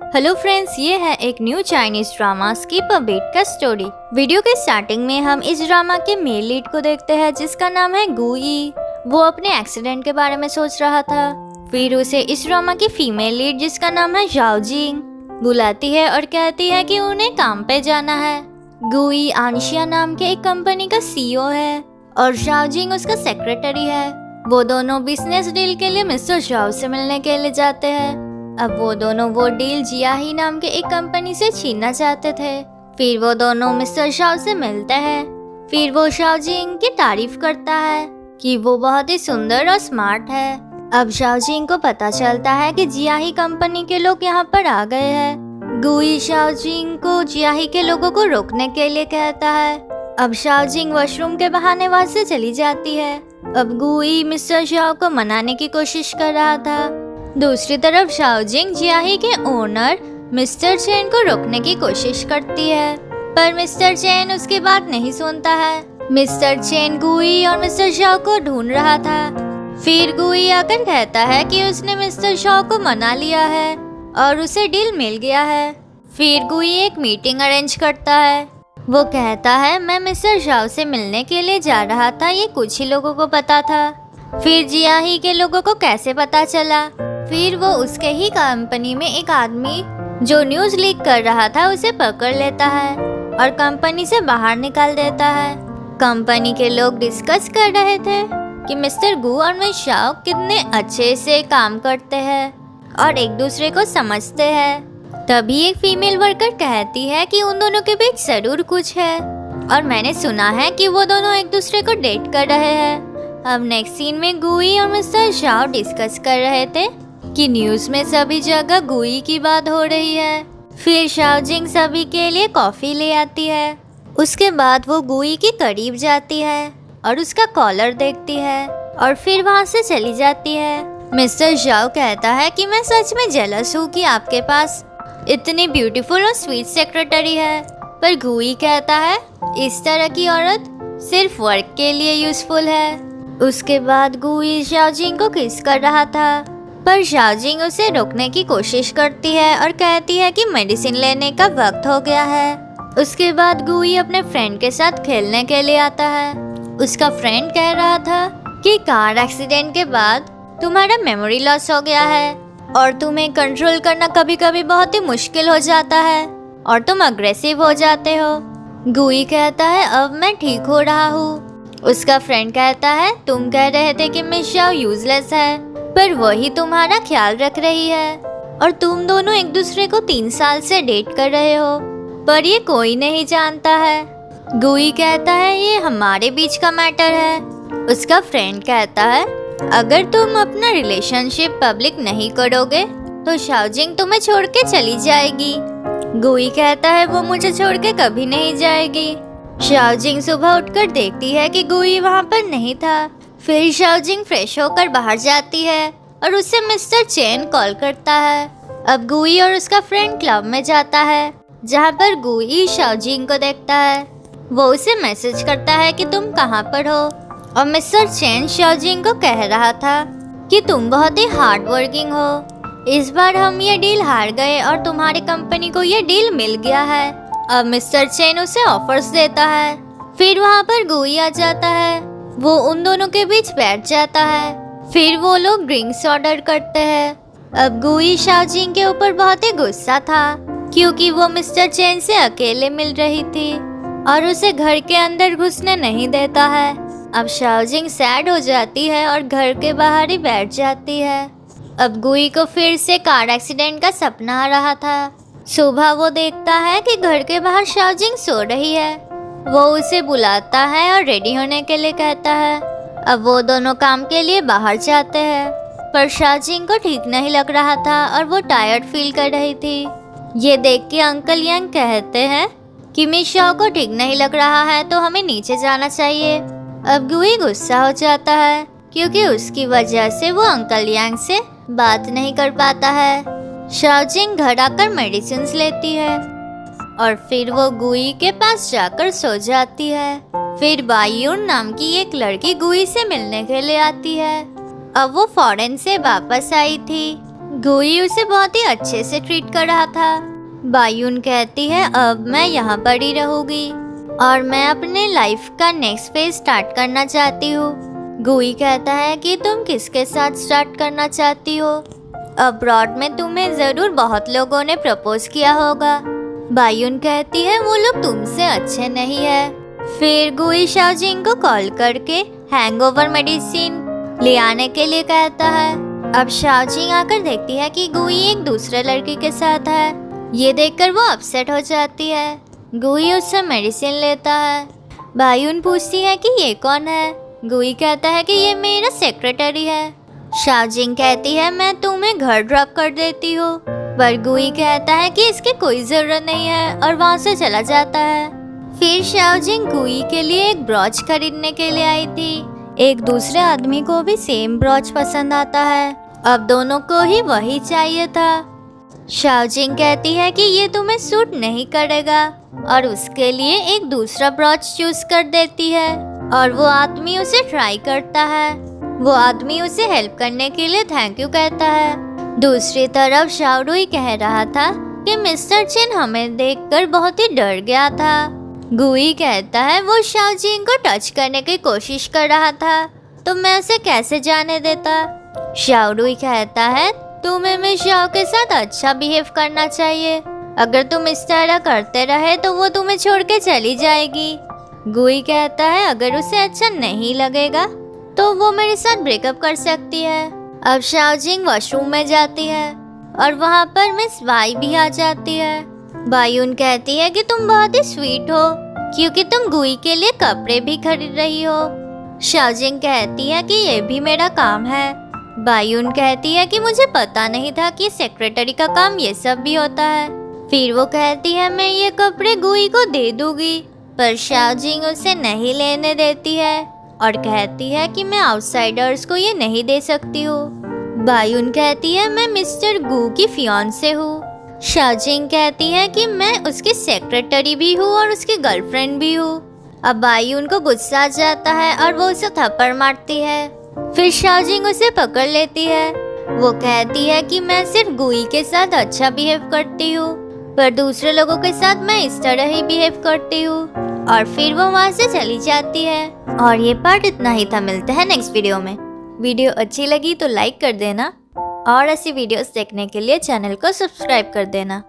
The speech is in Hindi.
हेलो फ्रेंड्स, ये है एक new Chinese drama skip a beat का स्टोरी। वीडियो के स्टार्टिंग में हम इस ड्रामा के मेल लीड को देखते हैं जिसका नाम है गुई। वो अपने एक्सीडेंट के बारे में सोच रहा था। फिर उसे इस ड्रामा की फीमेल लीड जिसका नाम है जाओजिंग बुलाती है और कहती है कि उन्हें काम पे जाना है। गुई आंशिया नाम के एक कंपनी का सीईओ है और जाओजिंग उसका सेक्रेटरी है। वो दोनों बिजनेस डील के लिए मिस्टर जाओ से मिलने के लिए जाते हैं। अब वो दोनों वो डील जियाही नाम के एक कंपनी से छीनना चाहते थे। फिर वो दोनों मिस्टर शाओ से मिलते हैं। फिर वो जाओजिंग की तारीफ करता है कि वो बहुत ही सुंदर और स्मार्ट है। अब जाओजिंग को पता चलता है कि जियाही कंपनी के लोग यहाँ पर आ गए हैं। गुई जाओजिंग को जियाही के लोगों को रोकने के लिए कहता है। अब जाओजिंग वॉशरूम के बहाने वहां से चली जाती है। अब गुई मिस्टर शाओ को मनाने की कोशिश कर रहा था। दूसरी तरफ जाओजिंग जियाही के ओनर मिस्टर चेन को रोकने की कोशिश करती है, पर मिस्टर चेन उसकी बात नहीं सुनता है। मिस्टर चेन गुई और मिस्टर शाओ को ढूंढ रहा था। फिर गुई आकर कहता है कि उसने मिस्टर शाओ को मना लिया है और उसे डील मिल गया है। फिर गुई एक मीटिंग अरेंज करता है। वो कहता है, मैं मिस्टर शाओ से मिलने के लिए जा रहा था, ये कुछ ही लोगों को पता था। फिर जियाही के लोगों को कैसे पता चला? फिर वो उसके ही कंपनी में एक आदमी जो न्यूज़ लीक कर रहा था उसे पकड़ लेता है और कंपनी से बाहर निकाल देता है। कंपनी के लोग डिस्कस कर रहे थे कि मिस्टर गु और मिस शाओ कितने अच्छे से काम करते हैं और एक दूसरे को समझते हैं। तभी एक फीमेल वर्कर कहती है कि उन दोनों के बीच जरूर कुछ है और मैंने सुना है कि वो दोनों एक दूसरे को डेट कर रहे हैं। अब नेक्स्ट सीन में गुई और मिस्टर शाओ डिस्कस कर रहे थे कि न्यूज़ में सभी जगह गुई की बात हो रही है। फिर जाओजिंग सभी के लिए कॉफ़ी ले आती है। उसके बाद वो गुई के करीब जाती है और उसका कॉलर देखती है और फिर वहाँ से चली जाती है। मिस्टर जाओ कहता है कि मैं सच में जेलस हूँ कि आपके पास इतनी ब्यूटीफुल और स्वीट सेक्रेटरी है, पर गुई कहता है इस तरह की औरत सिर्फ वर्क के लिए यूजफुल है। उसके बाद गुई जाओजिंग को किस कर रहा था, पर जाओजिंग उसे रोकने की कोशिश करती है और कहती है कि मेडिसिन लेने का वक्त हो गया है। उसके बाद गुई अपने फ्रेंड के साथ खेलने के लिए आता है। उसका फ्रेंड कह रहा था कि कार एक्सीडेंट के बाद तुम्हारा मेमोरी लॉस हो गया है और तुम्हें कंट्रोल करना कभी कभी बहुत ही मुश्किल हो जाता है और तुम अग्रेसिव हो जाते हो। गुई कहता है अब मैं ठीक हो रहा हूँ। उसका फ्रेंड कहता है तुम कह रहे थे कि मिस शाओ यूजलेस है, पर वही तुम्हारा ख्याल रख रही है और तुम दोनों एक दूसरे को 3 साल से डेट कर रहे हो, पर ये कोई नहीं जानता है। गुई कहता है ये हमारे बीच का मैटर है। उसका फ्रेंड कहता है अगर तुम अपना रिलेशनशिप पब्लिक नहीं करोगे तो जाओजिंग तुम्हें छोड़ के चली जाएगी। गुई कहता है वो मुझे छोड़ के कभी नहीं जाएगी। जाओजिंग सुबह उठकर देखती है कि गुई वहाँ पर नहीं था। फिर जाओजिंग फ्रेश होकर बाहर जाती है और उससे मिस्टर चेन कॉल करता है। अब गुई और उसका फ्रेंड क्लब में जाता है जहाँ पर गुई जाओजिंग को देखता है। वो उसे मैसेज करता है कि तुम कहाँ पर हो और मिस्टर चेन जाओजिंग को कह रहा था कि तुम बहुत ही हार्ड वर्किंग हो। इस बार हम ये डील हार गए और तुम्हारी कंपनी को ये डील मिल गया है। अब मिस्टर चेन उसे ऑफर्स देता है। फिर वहाँ पर गुई आ जाता है। वो उन दोनों के बीच बैठ जाता है। फिर वो लोग ड्रिंक्स ऑर्डर करते हैं। अब गुई जाओजिंग के ऊपर बहुत ही गुस्सा था क्योंकि वो मिस्टर चेन से अकेले मिल रही थी और उसे घर के अंदर घुसने नहीं देता है। अब जाओजिंग सैड हो जाती है और घर के बाहर ही बैठ जाती है। अब गुई को फिर से कार एक्सीडेंट का सपना आ रहा था। सुबह वो देखता है कि घर के बाहर जाओजिंग सो रही है। वो उसे बुलाता है और रेडी होने के लिए कहता है। अब वो दोनों काम के लिए बाहर जाते हैं, पर जाओजिंग को ठीक नहीं लग रहा था और वो टायर्ड फील कर रही थी। ये देख के अंकल यांग कहते हैं कि मिस शाओ को ठीक नहीं लग रहा है तो हमें नीचे जाना चाहिए। अब गुई गुस्सा हो जाता है क्योंकि उसकी वजह से वो अंकल यांग से बात नहीं कर पाता है। जाओजिंग घर आकर मेडिसिन लेती है और फिर वो गुई के पास जाकर सो जाती है। फिर बायून नाम की एक लड़की गुई से मिलने के लिए आती है। अब वो फॉरेन से वापस आई थी। गुई उसे बहुत ही अच्छे से ट्रीट कर रहा था। बायून कहती है अब मैं यहाँ पर ही रहूंगी और मैं अपने लाइफ का नेक्स्ट फेज स्टार्ट करना चाहती हूँ। गुई कहता है कि तुम किसके साथ स्टार्ट करना चाहती हो? अब्रॉड में तुम्हें जरूर बहुत लोगों ने प्रपोज किया होगा। बायून कहती है वो लोग तुमसे अच्छे नहीं है। फिर गुई शाओजिंग को कॉल करके हैंगओवर मेडिसिन ले आने के लिए कहता है। अब शाओजिंग आकर देखती है कि गुई एक दूसरे लड़की के साथ है। ये देखकर वो अपसेट हो जाती है। गुई उससे मेडिसिन लेता है। बायून पूछती है कि ये कौन है? गुई कहता है कि ये मेरा सेक्रेटरी है। शाओजिंग कहती है मैं तुम्हें घर ड्रॉप कर देती हूँ, पर गुई कहता है कि इसकी कोई जरूरत नहीं है और वहाँ से चला जाता है। फिर शाओजिंग गुई के लिए एक ब्रॉच खरीदने के लिए आई थी। एक दूसरे आदमी को भी सेम ब्रॉच पसंद आता है। अब दोनों को ही वही चाहिए था। शाओजिंग कहती है कि ये तुम्हें सूट नहीं करेगा और उसके लिए एक दूसरा ब्रॉच चूज कर देती है और वो आदमी उसे ट्राई करता है। वो आदमी उसे हेल्प करने के लिए थैंक यू कहता है। दूसरी तरफ शाओरुई कह रहा था कि मिस्टर चिन हमें देखकर बहुत ही डर गया था। गुई कहता है वो शाओजिंग को टच करने की कोशिश कर रहा था तो मैं उसे कैसे जाने देता। शाओरुई कहता है तुम्हें मैं शाओ के साथ अच्छा बिहेव करना चाहिए। अगर तुम इस तरह करते रहे तो वो तुम्हें छोड़ के चली जाएगी। गुई कहता है अगर उसे अच्छा नहीं लगेगा तो वो मेरे साथ ब्रेकअप कर सकती है। अब शाओजिंग वॉशरूम में जाती है और वहाँ पर मिस वाई भी आ जाती है। बायून कहती है कि तुम बहुत ही स्वीट हो क्योंकि तुम गुई के लिए कपड़े भी खरीद रही हो। शाओजिंग कहती है कि ये भी मेरा काम है। बायून कहती है कि मुझे पता नहीं था कि सेक्रेटरी का काम ये सब भी होता है। फिर वो कहती है मैं ये कपड़े गुई को दे दूंगी, पर शाओजिंग उसे नहीं लेने देती है और कहती है कि मैं आउटसाइडर्स को ये नहीं दे सकती हूँ। बायून कहती है मैं मिस्टर गू की फियांसे हूँ। शाओजिंग कहती है कि मैं उसकी सेक्रेटरी भी हूँ और उसकी गर्लफ्रेंड भी हूँ। अब बायून को गुस्सा आ जाता है और वो उसे थप्पड़ मारती है। फिर शाओजिंग उसे पकड़ लेती है। वो कहती है कि मैं सिर्फ गुई के साथ अच्छा बिहेव करती हूँ, पर दूसरे लोगों के साथ मैं इस तरह ही बिहेव करती हूँ। और फिर वो वहाँ से चली जाती है। और ये पार्ट इतना ही था। मिलते हैं नेक्स्ट वीडियो में। वीडियो अच्छी लगी तो लाइक कर देना और ऐसी वीडियोस देखने के लिए चैनल को सब्सक्राइब कर देना।